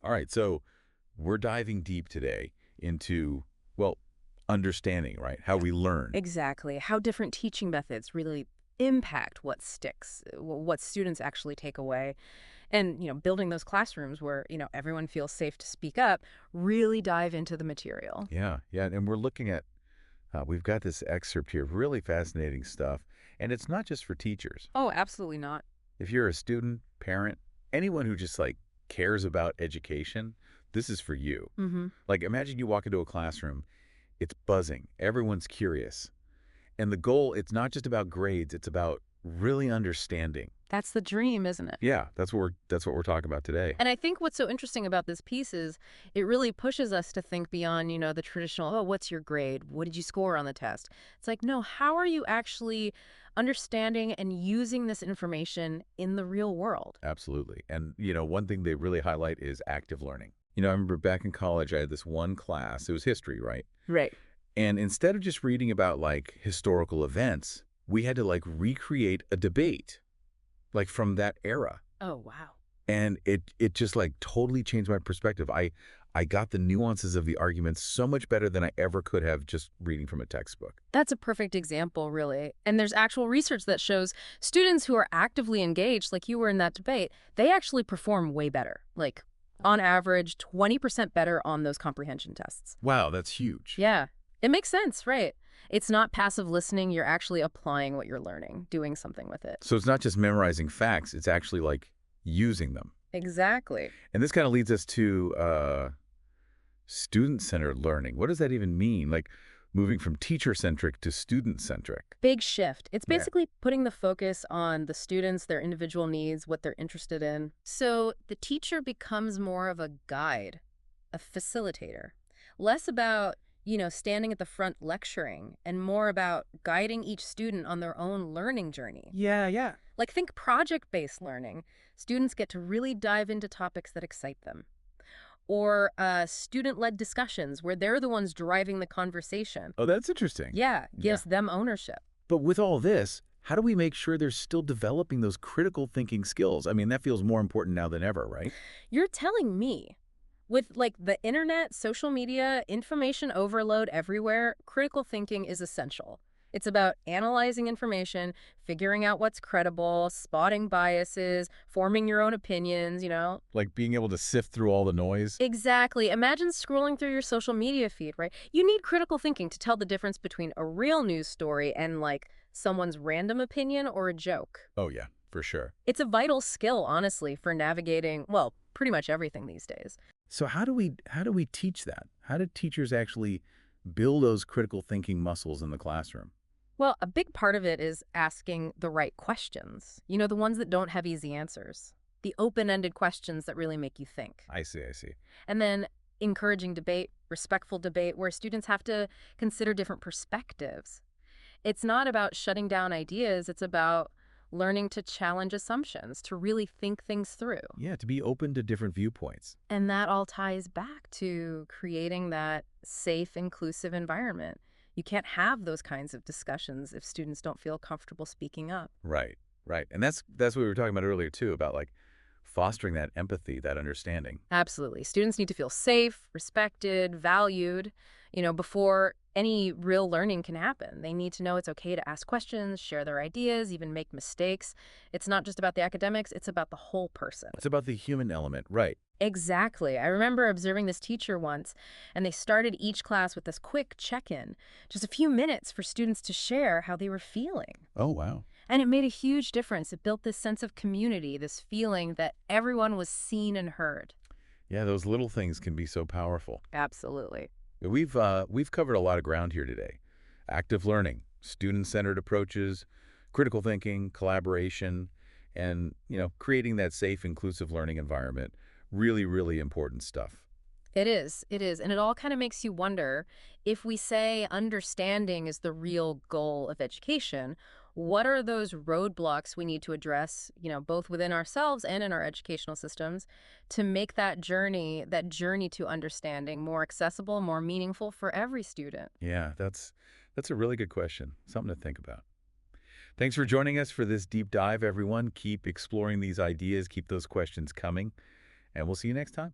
All right, so we're diving deep today into, well, understanding, right? How we learn. Exactly. How different teaching methods really impact what sticks, what students actually take away. And, building those classrooms where, everyone feels safe to speak up, really dive into the material. Yeah, yeah, and we're looking at, we've got this excerpt here, really fascinating stuff. And it's not just for teachers. Oh, absolutely not. If you're a student, parent, anyone who just like cares about education, this is for you. Mm-hmm. Like imagine you walk into a classroom, it's buzzing, everyone's curious. And the goal, it's not just about grades, it's about really understanding. That's the dream, isn't it? Yeah, that's what we're talking about today. And I think what's so interesting about this piece is it really pushes us to think beyond, the traditional, oh, what's your grade? What did you score on the test? It's like, no, how are you actually understanding and using this information in the real world? Absolutely. And one thing they really highlight is active learning. I remember back in college, I had this one class, it was history, right? Right. And instead of just reading about like historical events, we had to like recreate a debate like from that era. Oh, wow. And it just like totally changed my perspective. I got the nuances of the arguments so much better than I ever could have just reading from a textbook. That's a perfect example, really. And there's actual research that shows students who are actively engaged, like you were in that debate, they actually perform way better. Like, on average, 20% better on those comprehension tests. Wow, that's huge. Yeah, it makes sense, right? It's not passive listening. You're actually applying what you're learning, doing something with it. So it's not just memorizing facts, it's actually like using them. Exactly. And this kind of leads us to student-centered learning. What does that even mean? Like moving from teacher-centric to student-centric. Big shift. It's Yeah. basically putting the focus on the students, their individual needs, what they're interested in. So the teacher becomes more of a guide, a facilitator, less about standing at the front lecturing and more about guiding each student on their own learning journey. Yeah, yeah. Like think project-based learning. Students get to really dive into topics that excite them. Or student-led discussions where they're the ones driving the conversation. Oh, that's interesting. Yeah, gives them ownership. But with all this, how do we make sure they're still developing those critical thinking skills? I mean, that feels more important now than ever, right? You're telling me. With like the internet, social media, information overload everywhere, critical thinking is essential. It's about analyzing information, figuring out what's credible, spotting biases, forming your own opinions, Like being able to sift through all the noise. Exactly. Imagine scrolling through your social media feed, right? You need critical thinking to tell the difference between a real news story and like someone's random opinion or a joke. Oh, yeah, for sure. It's a vital skill, honestly, for navigating, well, pretty much everything these days. So how do we teach that? How do teachers actually build those critical thinking muscles in the classroom? Well, a big part of it is asking the right questions. The ones that don't have easy answers. The open-ended questions that really make you think. I see, I see. And then encouraging debate, respectful debate, where students have to consider different perspectives. It's not about shutting down ideas. It's about learning to challenge assumptions, to really think things through. Yeah, to be open to different viewpoints. And that all ties back to creating that safe, inclusive environment. You can't have those kinds of discussions if students don't feel comfortable speaking up. Right, right. And that's what we were talking about earlier, too, about like fostering that empathy, that understanding. Absolutely. Students need to feel safe, respected, valued, before any real learning can happen. They need to know it's okay to ask questions, share their ideas, even make mistakes. It's not just about the academics, it's about the whole person. It's about the human element, right? Exactly. I remember observing this teacher once, and they started each class with this quick check-in, just a few minutes for students to share how they were feeling. Oh, wow. And it made a huge difference. It built this sense of community, this feeling that everyone was seen and heard. Yeah, those little things can be so powerful. Absolutely. We've covered a lot of ground here today. Active learning, student-centered approaches, critical thinking, collaboration, and, creating that safe, inclusive learning environment. Really, really important stuff. It is. It is. And it all kind of makes you wonder, if we say understanding is the real goal of education, what are those roadblocks we need to address, both within ourselves and in our educational systems to make that journey to understanding more accessible, more meaningful for every student? Yeah, that's a really good question. Something to think about. Thanks for joining us for this deep dive, everyone. Keep exploring these ideas. Keep those questions coming. And we'll see you next time.